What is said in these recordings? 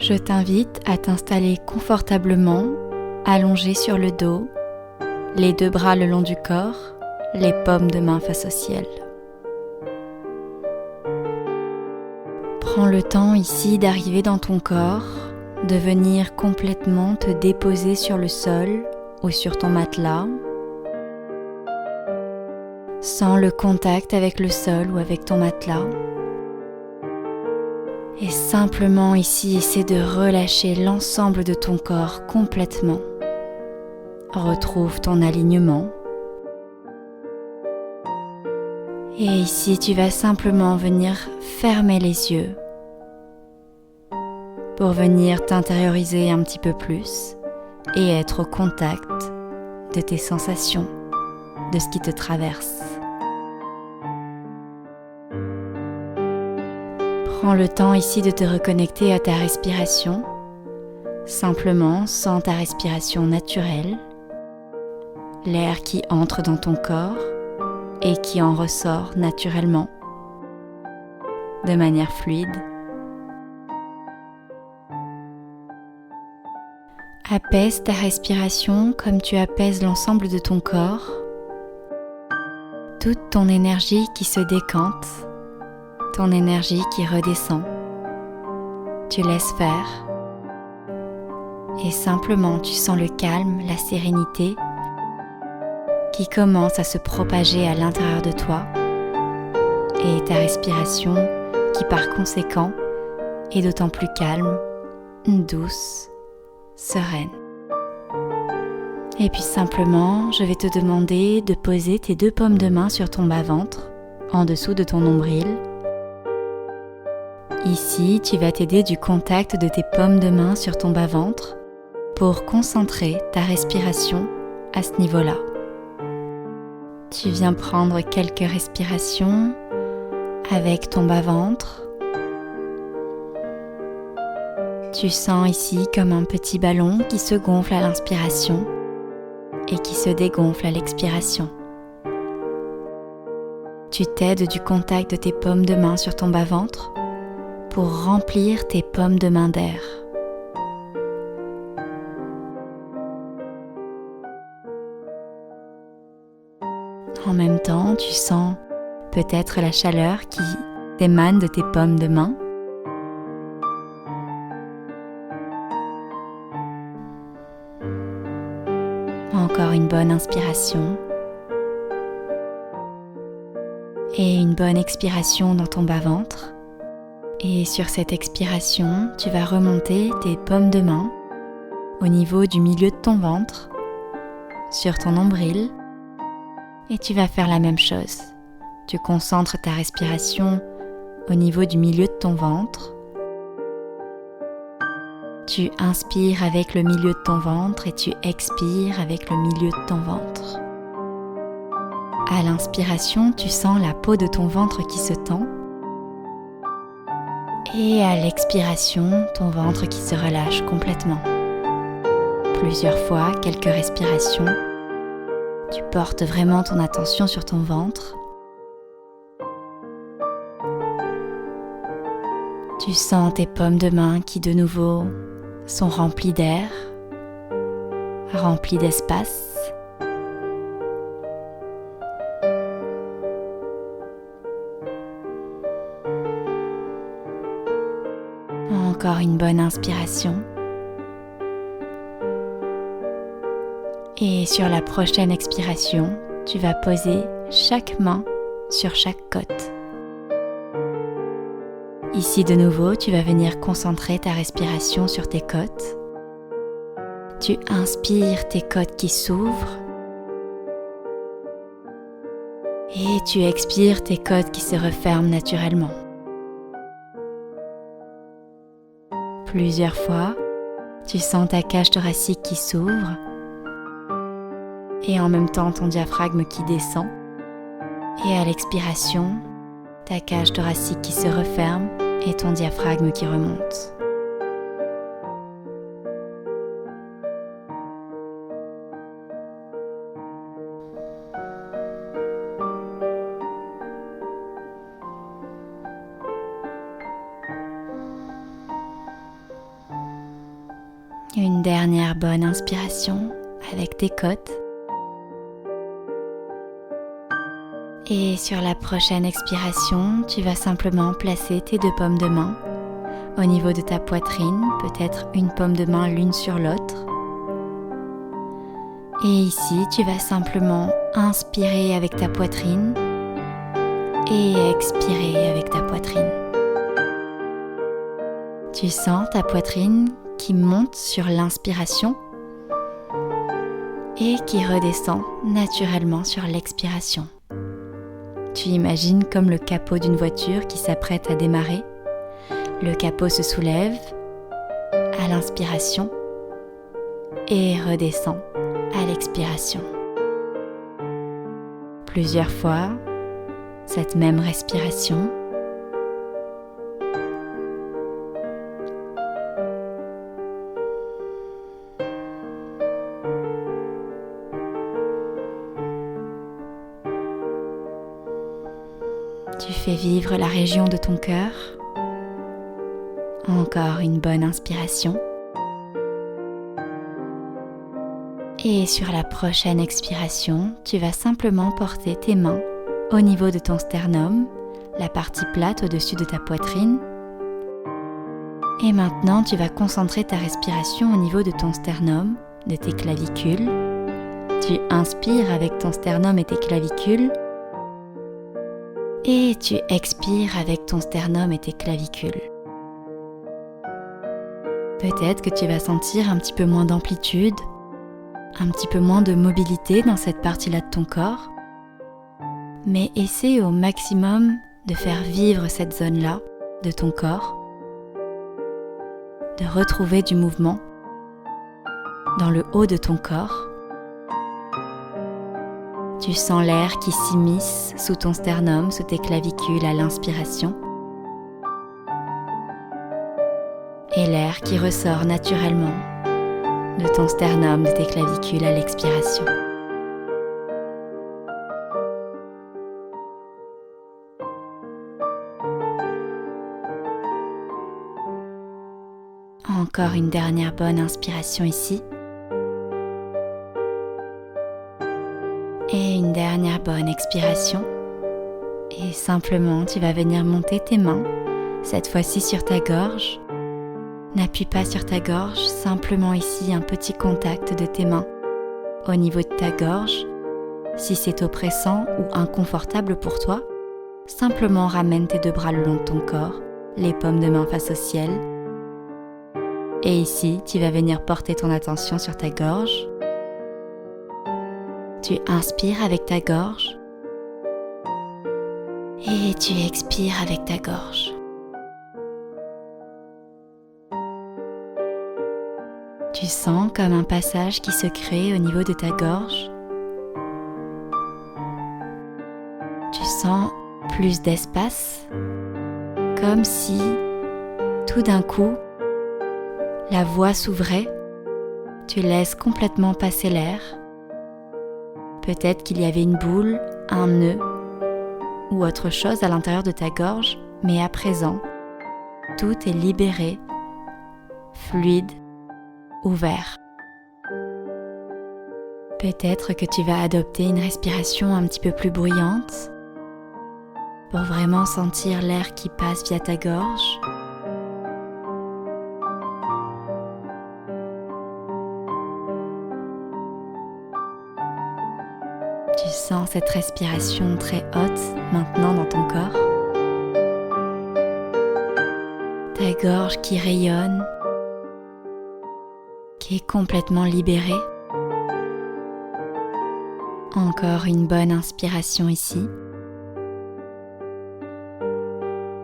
Je t'invite à t'installer confortablement, allongé sur le dos, les deux bras le long du corps, les paumes de main face au ciel. Prends le temps ici d'arriver dans ton corps, de venir complètement te déposer sur le sol ou sur ton matelas. Sens le contact avec le sol ou avec ton matelas. Et simplement ici, essaie de relâcher l'ensemble de ton corps complètement. Retrouve ton alignement. Et ici, tu vas simplement venir fermer les yeux pour venir t'intérioriser un petit peu plus et être au contact de tes sensations, de ce qui te traverse. Prends le temps ici de te reconnecter à ta respiration. Simplement, sens ta respiration naturelle, l'air qui entre dans ton corps et qui en ressort naturellement, de manière fluide. Apaise ta respiration comme tu apaises l'ensemble de ton corps, toute ton énergie qui se décante, ton énergie qui redescend. Tu laisses faire et simplement tu sens le calme, la sérénité qui commence à se propager à l'intérieur de toi et ta respiration qui par conséquent est d'autant plus calme, douce, sereine. Et puis simplement, je vais te demander de poser tes deux paumes de main sur ton bas-ventre, en dessous de ton nombril. Ici, tu vas t'aider du contact de tes paumes de main sur ton bas-ventre pour concentrer ta respiration à ce niveau-là. Tu viens prendre quelques respirations avec ton bas-ventre. Tu sens ici comme un petit ballon qui se gonfle à l'inspiration et qui se dégonfle à l'expiration. Tu t'aides du contact de tes paumes de main sur ton bas-ventre pour remplir tes paumes de main d'air. En même temps, tu sens peut-être la chaleur qui émane de tes paumes de main. Encore une bonne inspiration et une bonne expiration dans ton bas-ventre. Et sur cette expiration, tu vas remonter tes paumes de main au niveau du milieu de ton ventre, sur ton nombril, et tu vas faire la même chose. Tu concentres ta respiration au niveau du milieu de ton ventre. Tu inspires avec le milieu de ton ventre et tu expires avec le milieu de ton ventre. À l'inspiration, tu sens la peau de ton ventre qui se tend. Et à l'expiration, ton ventre qui se relâche complètement. Plusieurs fois, quelques respirations. Tu portes vraiment ton attention sur ton ventre. Tu sens tes paumes de main qui de nouveau sont remplies d'air, remplies d'espace. Encore une bonne inspiration. Et sur la prochaine expiration, tu vas poser chaque main sur chaque côte. Ici de nouveau, tu vas venir concentrer ta respiration sur tes côtes. Tu inspires tes côtes qui s'ouvrent. Et tu expires tes côtes qui se referment naturellement. Plusieurs fois, tu sens ta cage thoracique qui s'ouvre et en même temps ton diaphragme qui descend. Et à l'expiration, ta cage thoracique qui se referme et ton diaphragme qui remonte. Une dernière bonne inspiration avec tes côtes. Et sur la prochaine expiration, tu vas simplement placer tes 2 paumes de main au niveau de ta poitrine, peut-être une paume de main l'une sur l'autre. Et ici, tu vas simplement inspirer avec ta poitrine et expirer avec ta poitrine. Tu sens ta poitrine qui monte sur l'inspiration et qui redescend naturellement sur l'expiration. Tu imagines comme le capot d'une voiture qui s'apprête à démarrer. Le capot se soulève à l'inspiration et redescend à l'expiration. Plusieurs fois, cette même respiration. Tu fais vivre la région de ton cœur. Encore une bonne inspiration. Et sur la prochaine expiration, tu vas simplement porter tes mains au niveau de ton sternum, la partie plate au-dessus de ta poitrine. Et maintenant, tu vas concentrer ta respiration au niveau de ton sternum, de tes clavicules. Tu inspires avec ton sternum et tes clavicules. Et tu expires avec ton sternum et tes clavicules. Peut-être que tu vas sentir un petit peu moins d'amplitude, un petit peu moins de mobilité dans cette partie-là de ton corps, mais essaie au maximum de faire vivre cette zone-là de ton corps, de retrouver du mouvement dans le haut de ton corps. Tu sens l'air qui s'immisce sous ton sternum, sous tes clavicules à l'inspiration. Et l'air qui ressort naturellement de ton sternum, de tes clavicules à l'expiration. Encore une dernière bonne inspiration ici. Et une dernière bonne expiration. Et simplement, tu vas venir monter tes mains, cette fois-ci sur ta gorge. N'appuie pas sur ta gorge, simplement ici un petit contact de tes mains au niveau de ta gorge. Si c'est oppressant ou inconfortable pour toi, simplement ramène tes 2 bras le long de ton corps, les paumes de main face au ciel. Et ici, tu vas venir porter ton attention sur ta gorge. Tu inspires avec ta gorge et tu expires avec ta gorge. Tu sens comme un passage qui se crée au niveau de ta gorge. Tu sens plus d'espace, comme si tout d'un coup, la voie s'ouvrait. Tu laisses complètement passer l'air. Peut-être qu'il y avait une boule, un nœud ou autre chose à l'intérieur de ta gorge, mais à présent, tout est libéré, fluide, ouvert. Peut-être que tu vas adopter une respiration un petit peu plus bruyante pour vraiment sentir l'air qui passe via ta gorge. Tu sens cette respiration très haute maintenant dans ton corps. Ta gorge qui rayonne, qui est complètement libérée. Encore une bonne inspiration ici.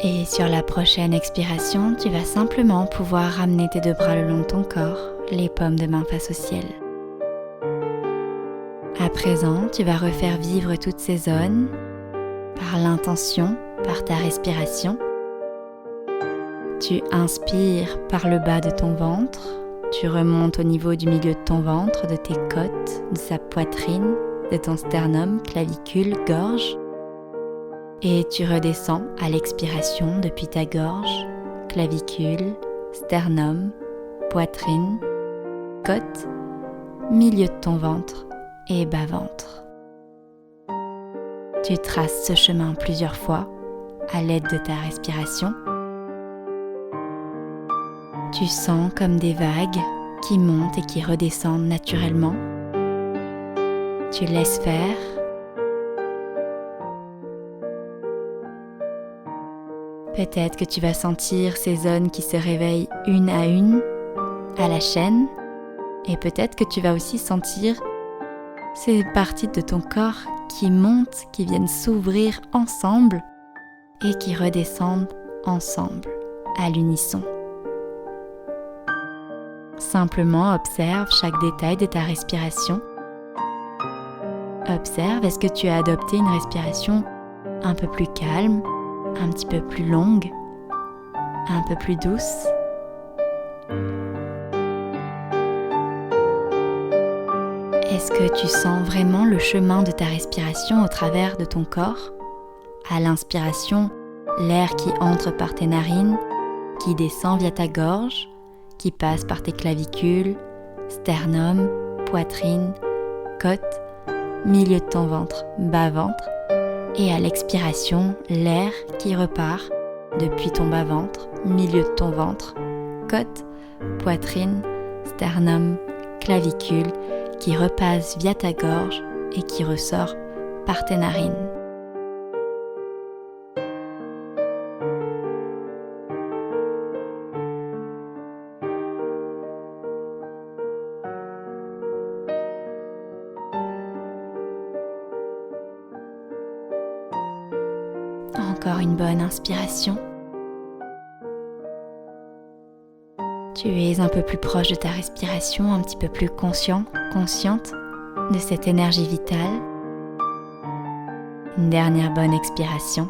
Et sur la prochaine expiration, tu vas simplement pouvoir ramener tes 2 bras le long de ton corps, les paumes de main face au ciel. À présent, tu vas refaire vivre toutes ces zones par l'intention, par ta respiration. Tu inspires par le bas de ton ventre, tu remontes au niveau du milieu de ton ventre, de tes côtes, de sa poitrine, de ton sternum, clavicule, gorge. Et tu redescends à l'expiration depuis ta gorge, clavicule, sternum, poitrine, côte, milieu de ton ventre et bas-ventre. Tu traces ce chemin plusieurs fois à l'aide de ta respiration. Tu sens comme des vagues qui montent et qui redescendent naturellement. Tu laisses faire. Peut-être que tu vas sentir ces zones qui se réveillent une à la chaîne. Et peut-être que tu vas aussi sentir ces parties de ton corps qui montent, qui viennent s'ouvrir ensemble et qui redescendent ensemble, à l'unisson. Simplement observe chaque détail de ta respiration. Observe, est-ce que tu as adopté une respiration un peu plus calme, un petit peu plus longue, un peu plus douce? Est-ce que tu sens vraiment le chemin de ta respiration au travers de ton corps? À l'inspiration, l'air qui entre par tes narines, qui descend via ta gorge, qui passe par tes clavicules, sternum, poitrine, côte, milieu de ton ventre, bas-ventre, et à l'expiration, l'air qui repart depuis ton bas-ventre, milieu de ton ventre, côte, poitrine, sternum, clavicule, qui repasse via ta gorge et qui ressort par tes narines. Encore une bonne inspiration. Tu es un peu plus proche de ta respiration, un petit peu plus consciente de cette énergie vitale. Une dernière bonne expiration.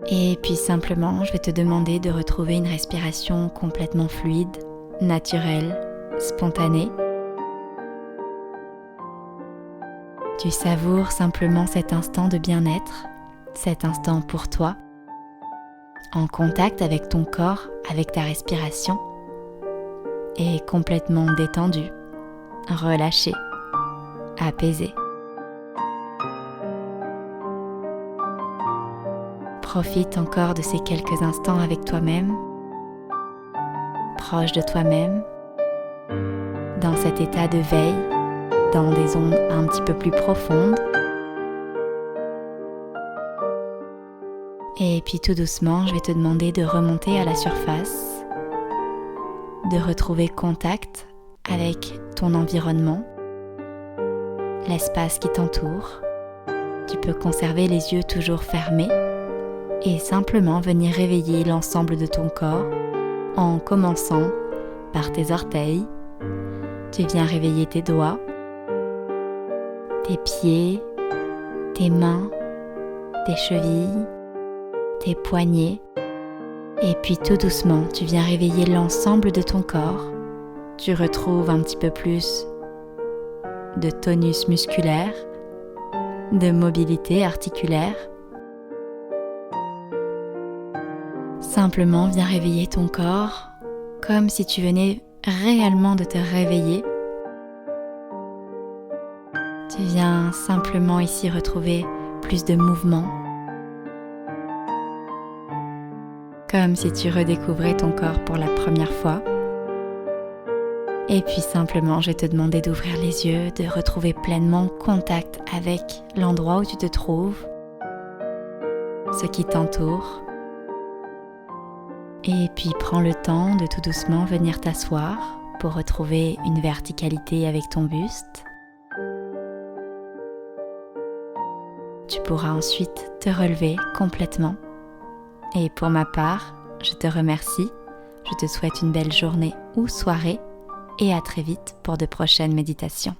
Et puis simplement, je vais te demander de retrouver une respiration complètement fluide, naturelle, spontanée. Tu savoures simplement cet instant de bien-être, cet instant pour toi, en contact avec ton corps, avec ta respiration, et complètement détendu, relâché, apaisé. Profite encore de ces quelques instants avec toi-même, proche de toi-même, dans cet état de veille, dans des ondes un petit peu plus profondes. Et puis tout doucement, je vais te demander de remonter à la surface, de retrouver contact avec ton environnement, l'espace qui t'entoure. Tu peux conserver les yeux toujours fermés et simplement venir réveiller l'ensemble de ton corps en commençant par tes orteils. Tu viens réveiller tes doigts, tes pieds, tes mains, tes chevilles, tes poignets, et puis tout doucement, tu viens réveiller l'ensemble de ton corps. Tu retrouves un petit peu plus de tonus musculaire, de mobilité articulaire. Simplement, viens réveiller ton corps comme si tu venais réellement de te réveiller. Tu viens simplement ici retrouver plus de mouvement, comme si tu redécouvrais ton corps pour la première fois. Et puis simplement, je vais te demander d'ouvrir les yeux, de retrouver pleinement contact avec l'endroit où tu te trouves, ce qui t'entoure. Et puis prends le temps de tout doucement venir t'asseoir pour retrouver une verticalité avec ton buste. Tu pourras ensuite te relever complètement. Et pour ma part, je te remercie, je te souhaite une belle journée ou soirée et à très vite pour de prochaines méditations.